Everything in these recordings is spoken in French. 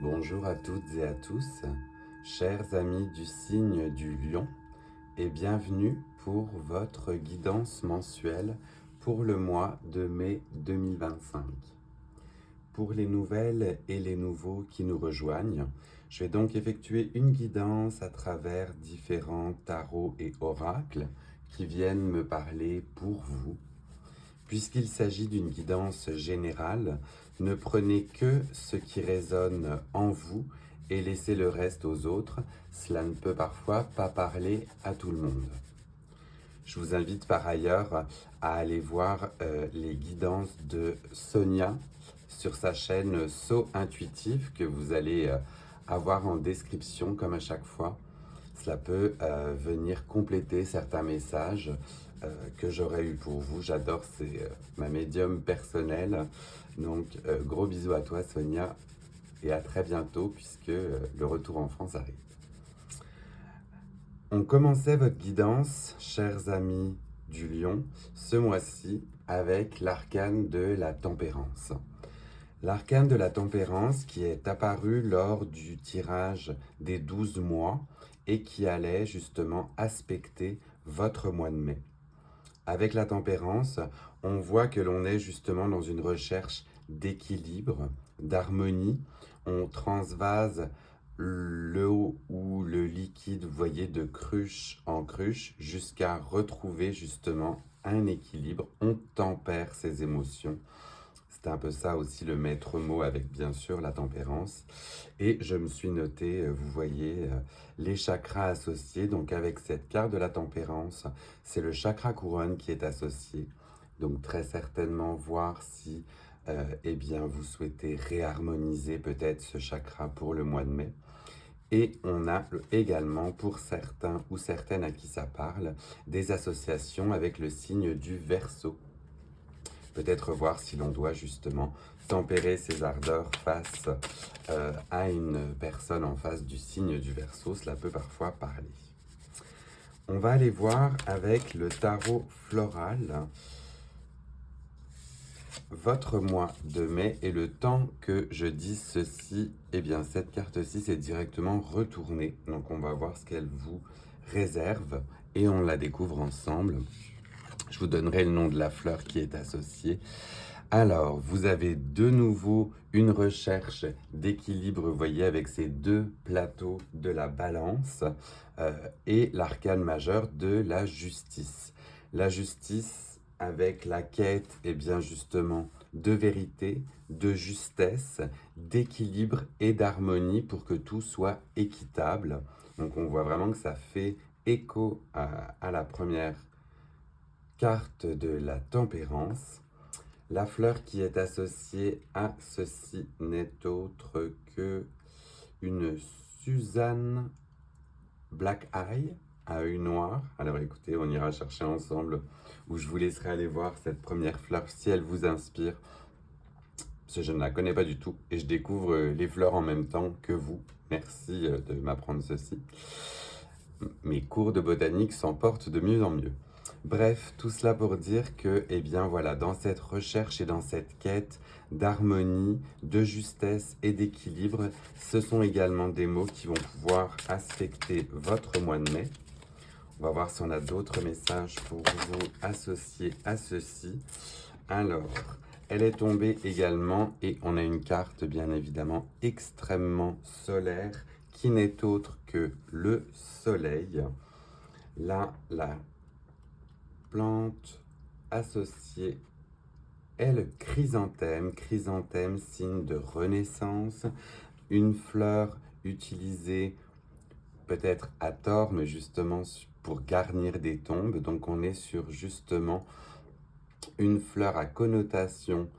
Bonjour à toutes et à tous, chers amis du signe du lion, et bienvenue pour votre guidance mensuelle pour le mois de mai 2025. Pour les nouvelles et les nouveaux qui nous rejoignent, je vais donc effectuer une guidance à travers différents tarots et oracles qui viennent me parler pour vous. Puisqu'il s'agit d'une guidance générale, ne prenez que ce qui résonne en vous et laissez le reste aux autres. Cela ne peut parfois pas parler à tout le monde. Je vous invite par ailleurs à aller voir les guidances de Sonia sur sa chaîne Saut Intuitif que vous allez avoir en description comme à chaque fois. Cela peut venir compléter certains messages que j'aurais eu pour vous. J'adore, c'est ma médium personnelle. Donc gros bisous à toi Sonia et à très bientôt puisque le retour en France arrive. On commençait votre guidance, chers amis du lion, ce mois-ci avec l'arcane de la tempérance. L'arcane de la tempérance qui est apparu lors du tirage des 12 mois et qui allait justement aspecter votre mois de mai. Avec la tempérance, on voit que l'on est justement dans une recherche d'équilibre, d'harmonie. On transvase l'eau ou le liquide, vous voyez, de cruche en cruche jusqu'à retrouver justement un équilibre. On tempère ses émotions. C'est un peu ça aussi le maître mot avec bien sûr la tempérance. Et je me suis noté, vous voyez, les chakras associés. Donc avec cette carte de la tempérance, c'est le chakra couronne qui est associé. Donc très certainement voir si eh bien, vous souhaitez réharmoniser peut-être ce chakra pour le mois de mai. Et on a également, pour certains ou certaines à qui ça parle, des associations avec le signe du Verseau. Peut-être voir si l'on doit justement tempérer ses ardeurs face à une personne en face du signe du Verseau. Cela peut parfois parler. On va aller voir avec le tarot floral votre mois de mai et le temps que je dise ceci. Eh bien, cette carte-ci, c'est directement retourné. Donc, on va voir ce qu'elle vous réserve et on la découvre ensemble. Je vous donnerai le nom de la fleur qui est associée. Alors, vous avez de nouveau une recherche d'équilibre, vous voyez, avec ces deux plateaux de la balance et l'arcane majeur de la justice. La justice avec la quête, et bien justement, de vérité, de justesse, d'équilibre et d'harmonie pour que tout soit équitable. Donc, on voit vraiment que ça fait écho à la première carte de la tempérance. La fleur qui est associée à ceci n'est autre que une Suzanne Black Eye à œil noir. Alors écoutez, on ira chercher ensemble où je vous laisserai aller voir cette première fleur si elle vous inspire. Parce que je ne la connais pas du tout et je découvre les fleurs en même temps que vous. Merci de m'apprendre ceci. Mes cours de botanique s'en portent de mieux en mieux. Bref, tout cela pour dire que, eh bien voilà, dans cette recherche et dans cette quête d'harmonie, de justesse et d'équilibre, ce sont également des mots qui vont pouvoir aspecter votre mois de mai. On va voir si on a d'autres messages pour vous associer à ceci. Alors, elle est tombée également et on a une carte bien évidemment extrêmement solaire qui n'est autre que le soleil. Là, la plante associée est le chrysanthème. Chrysanthème, signe de renaissance. Une fleur utilisée peut-être à tort, mais justement pour garnir des tombes. Donc on est sur justement une fleur à connotation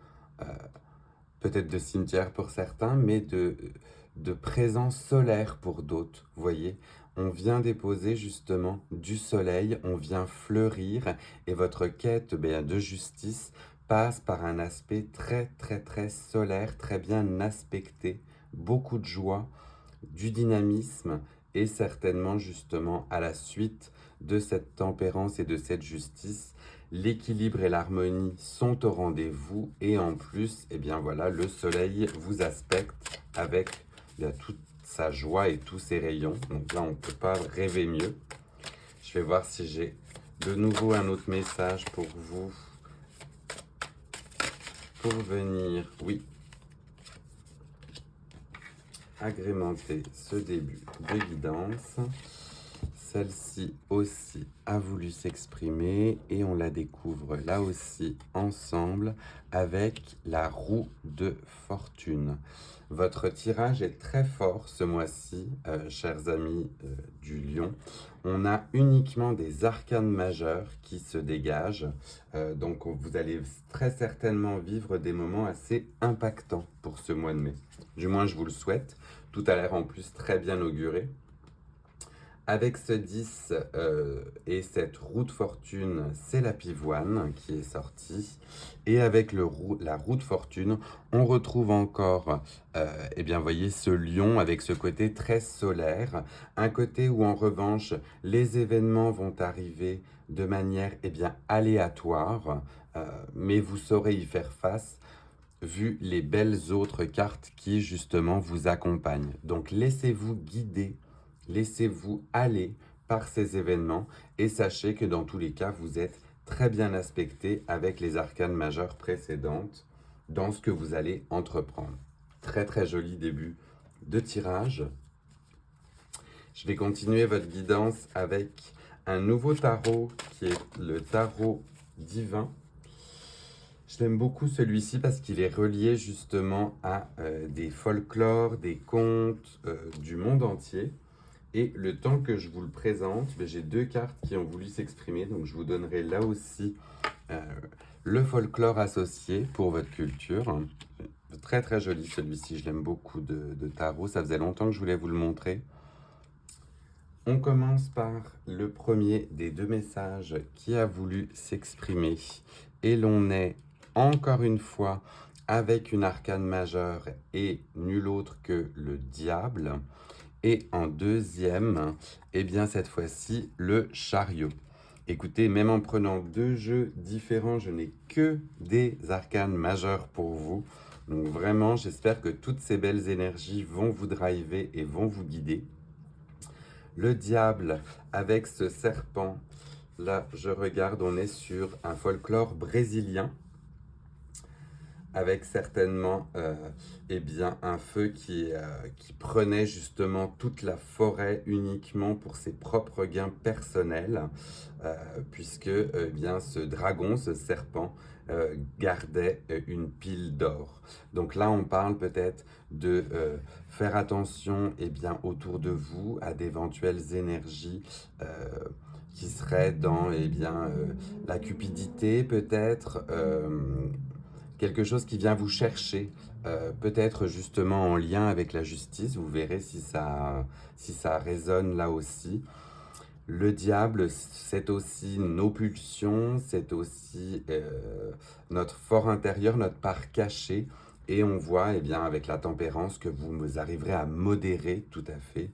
peut-être de cimetière pour certains, mais de présence solaire pour d'autres, vous voyez. On vient déposer justement du soleil, on vient fleurir, et votre quête de justice passe par un aspect très très très solaire, très bien aspecté, beaucoup de joie, du dynamisme, et certainement justement à la suite de cette tempérance et de cette justice, l'équilibre et l'harmonie sont au rendez-vous et en plus, eh bien voilà, le soleil vous aspecte avec il y a toute sa joie et tous ses rayons. Donc là, on ne peut pas rêver mieux. Je vais voir si j'ai de nouveau un autre message pour vous. Pour venir, oui, agrémenter ce début de guidance. Celle-ci aussi a voulu s'exprimer et on la découvre là aussi ensemble avec la roue de fortune. Votre tirage est très fort ce mois-ci, chers amis du Lion. On a uniquement des arcanes majeures qui se dégagent. Donc vous allez très certainement vivre des moments assez impactants pour ce mois de mai. Du moins, je vous le souhaite. Tout a l'air en plus très bien auguré. Avec ce 10 et cette roue de fortune, c'est la pivoine qui est sortie. Et avec la roue de fortune, on retrouve encore, eh bien, voyez ce lion avec ce côté très solaire. Un côté où, en revanche, les événements vont arriver de manière, eh bien, aléatoire. Mais vous saurez y faire face vu les belles autres cartes qui, justement, vous accompagnent. Donc, laissez-vous guider. Laissez-vous aller par ces événements et sachez que dans tous les cas, vous êtes très bien aspecté avec les arcanes majeures précédentes dans ce que vous allez entreprendre. Très très joli début de tirage. Je vais continuer votre guidance avec un nouveau tarot qui est le tarot divin. Je l'aime beaucoup celui-ci parce qu'il est relié justement à des folklores, des contes du monde entier. Et le temps que je vous le présente, j'ai deux cartes qui ont voulu s'exprimer. Donc je vous donnerai là aussi le folklore associé pour votre culture. Très très joli celui-ci, je l'aime beaucoup de tarot. Ça faisait longtemps que je voulais vous le montrer. On commence par le premier des deux messages qui a voulu s'exprimer. Et l'on est encore une fois avec une arcane majeure et nul autre que le diable. Et en deuxième, eh bien cette fois-ci, le chariot. Écoutez, même en prenant deux jeux différents, je n'ai que des arcanes majeures pour vous. Donc vraiment, j'espère que toutes ces belles énergies vont vous driver et vont vous guider. Le diable avec ce serpent, là je regarde, on est sur un folklore brésilien. Avec certainement eh bien, un feu qui prenait justement toute la forêt uniquement pour ses propres gains personnels, puisque eh bien, ce dragon, ce serpent, gardait une pile d'or. Donc là, on parle peut-être de faire attention eh bien, autour de vous à d'éventuelles énergies qui seraient dans eh bien, la cupidité peut-être, quelque chose qui vient vous chercher, peut-être justement en lien avec la justice. Vous verrez si ça résonne là aussi. Le diable, c'est aussi nos pulsions, c'est aussi notre fort intérieur, notre part cachée. Et on voit, eh bien, avec la tempérance, que vous arriverez à modérer tout à fait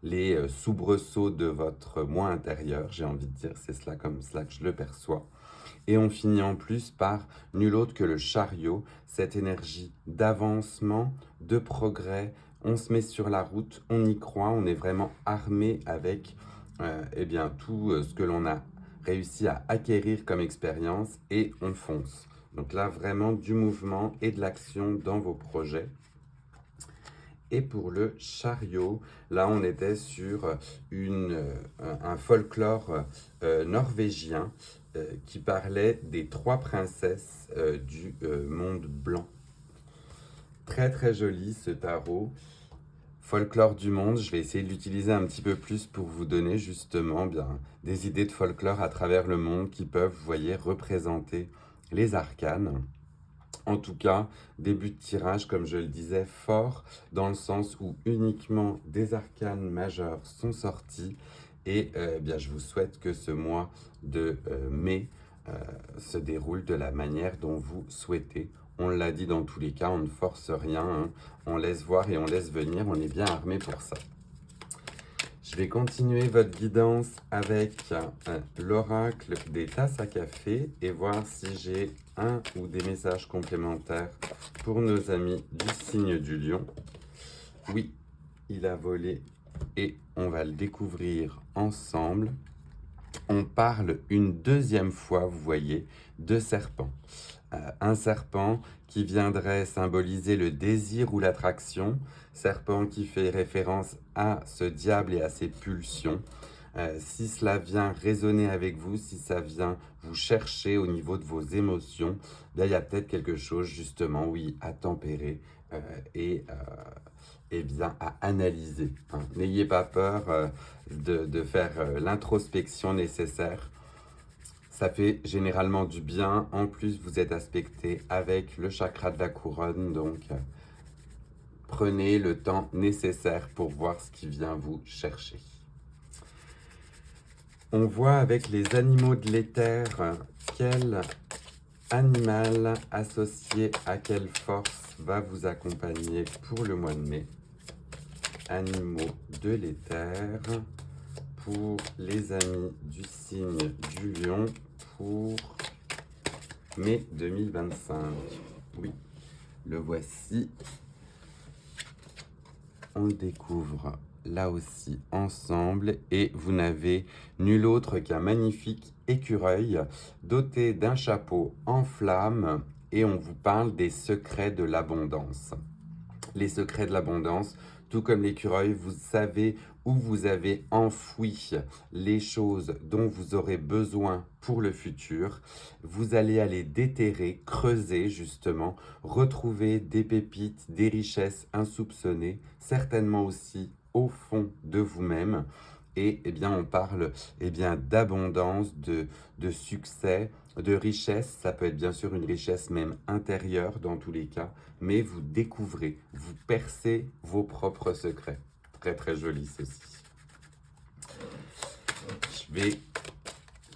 les soubresauts de votre moi intérieur. J'ai envie de dire, c'est cela comme cela que je le perçois. Et on finit en plus par nul autre que le chariot, cette énergie d'avancement, de progrès. On se met sur la route, on y croit, on est vraiment armé avec eh bien, tout ce que l'on a réussi à acquérir comme expérience et on fonce. Donc là, vraiment du mouvement et de l'action dans vos projets. Et pour le chariot, là on était sur un folklore norvégien qui parlait des trois princesses du monde blanc. Très très joli ce tarot. Folklore du monde, je vais essayer de l'utiliser un petit peu plus pour vous donner justement bien des idées de folklore à travers le monde qui peuvent, vous voyez, représenter les arcanes. En tout cas, début de tirage, comme je le disais, fort, dans le sens où uniquement des arcanes majeures sont sortis. Et bien, je vous souhaite que ce mois de mai se déroule de la manière dont vous souhaitez. On l'a dit dans tous les cas, on ne force rien, hein. On laisse voir et on laisse venir, on est bien armé pour ça. Je vais continuer votre guidance avec l'oracle des tasses à café et voir si j'ai un ou des messages complémentaires pour nos amis du signe du lion. Oui, il a volé et on va le découvrir ensemble. On parle une deuxième fois, vous voyez, de serpent. Un serpent qui viendrait symboliser le désir ou l'attraction, serpent qui fait référence à ce diable et à ses pulsions. Si cela vient résonner avec vous, si ça vient vous chercher au niveau de vos émotions, là, il y a peut-être quelque chose justement, oui, à tempérer et bien à analyser. Hein. N'ayez pas peur de faire l'introspection nécessaire. Ça fait généralement du bien. En plus, vous êtes aspecté avec le chakra de la couronne, donc prenez le temps nécessaire pour voir ce qui vient vous chercher. On voit avec les animaux de l'éther quel animal associé à quelle force va vous accompagner pour le mois de mai. Animaux de l'éther pour les amis du signe du lion pour mai 2025. Oui, le voici. On le découvre là aussi ensemble et vous n'avez nul autre qu'un magnifique écureuil doté d'un chapeau en flamme et on vous parle des secrets de l'abondance. Les secrets de l'abondance, tout comme l'écureuil, vous savez où vous avez enfoui les choses dont vous aurez besoin pour le futur. Vous allez aller déterrer, creuser justement, retrouver des pépites, des richesses insoupçonnées, certainement aussi au fond de vous-même. Et eh bien, on parle d'abondance, de succès, de richesse. Ça peut être bien sûr une richesse même intérieure dans tous les cas, mais vous découvrez, vous percez vos propres secrets. Très très joli ceci. Je vais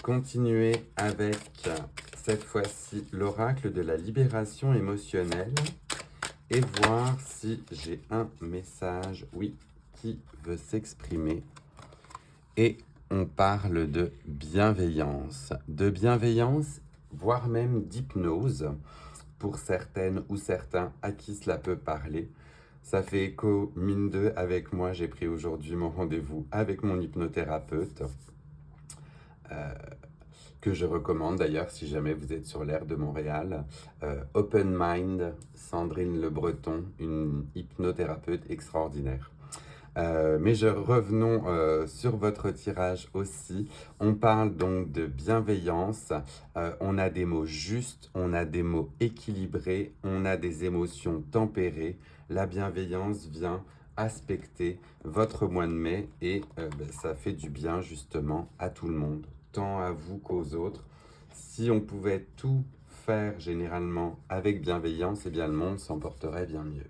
continuer avec cette fois-ci l'oracle de la libération émotionnelle et voir si j'ai un message, oui, qui veut s'exprimer. Et on parle de bienveillance, voire même d'hypnose, pour certaines ou certains à qui cela peut parler. Ça fait écho, mine de, avec moi, j'ai pris aujourd'hui mon rendez-vous avec mon hypnothérapeute, que je recommande d'ailleurs si jamais vous êtes sur l'aire de Montréal. Open Mind, Sandrine Le Breton, une hypnothérapeute extraordinaire. Mais revenons sur votre tirage aussi. On parle donc de bienveillance. On a des mots justes, on a des mots équilibrés, on a des émotions tempérées. La bienveillance vient aspecter votre mois de mai et ça fait du bien justement à tout le monde, tant à vous qu'aux autres. Si on pouvait tout faire généralement avec bienveillance, eh bien le monde s'en porterait bien mieux.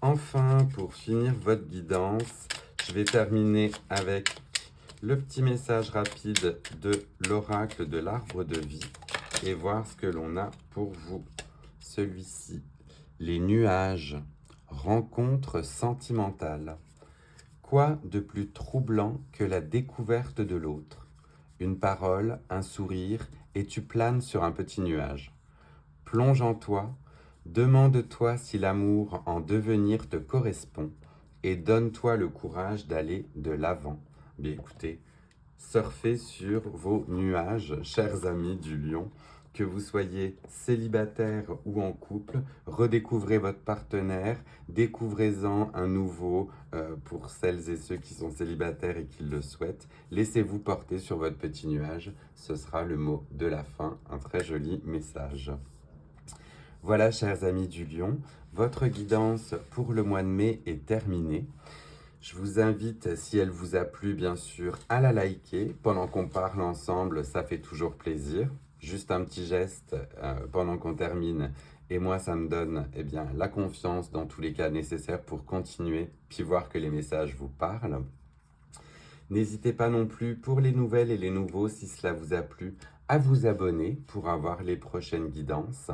Enfin, pour finir votre guidance, je vais terminer avec le petit message rapide de l'oracle de l'arbre de vie et voir ce que l'on a pour vous. Celui-ci, les nuages, rencontre sentimentale. Quoi de plus troublant que la découverte de l'autre? Une parole, un sourire, et tu planes sur un petit nuage. Plonge en toi, demande-toi si l'amour en devenir te correspond et donne-toi le courage d'aller de l'avant. Bien écoutez, surfez sur vos nuages, chers amis du lion, que vous soyez célibataire ou en couple, redécouvrez votre partenaire, découvrez-en un nouveau pour celles et ceux qui sont célibataires et qui le souhaitent. Laissez-vous porter sur votre petit nuage, ce sera le mot de la fin, un très joli message. Voilà, chers amis du lion, votre guidance pour le mois de mai est terminée. Je vous invite, si elle vous a plu, bien sûr, à la liker. Pendant qu'on parle ensemble, ça fait toujours plaisir. Juste un petit geste pendant qu'on termine. Et moi, ça me donne la confiance dans tous les cas nécessaires pour continuer, puis voir que les messages vous parlent. N'hésitez pas non plus pour les nouvelles et les nouveaux, si cela vous a plu, à vous abonner pour avoir les prochaines guidances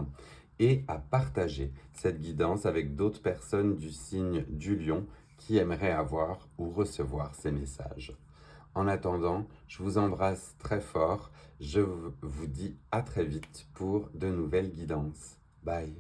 et à partager cette guidance avec d'autres personnes du signe du lion qui aimeraient avoir ou recevoir ces messages. En attendant, je vous embrasse très fort. Je vous dis à très vite pour de nouvelles guidances. Bye.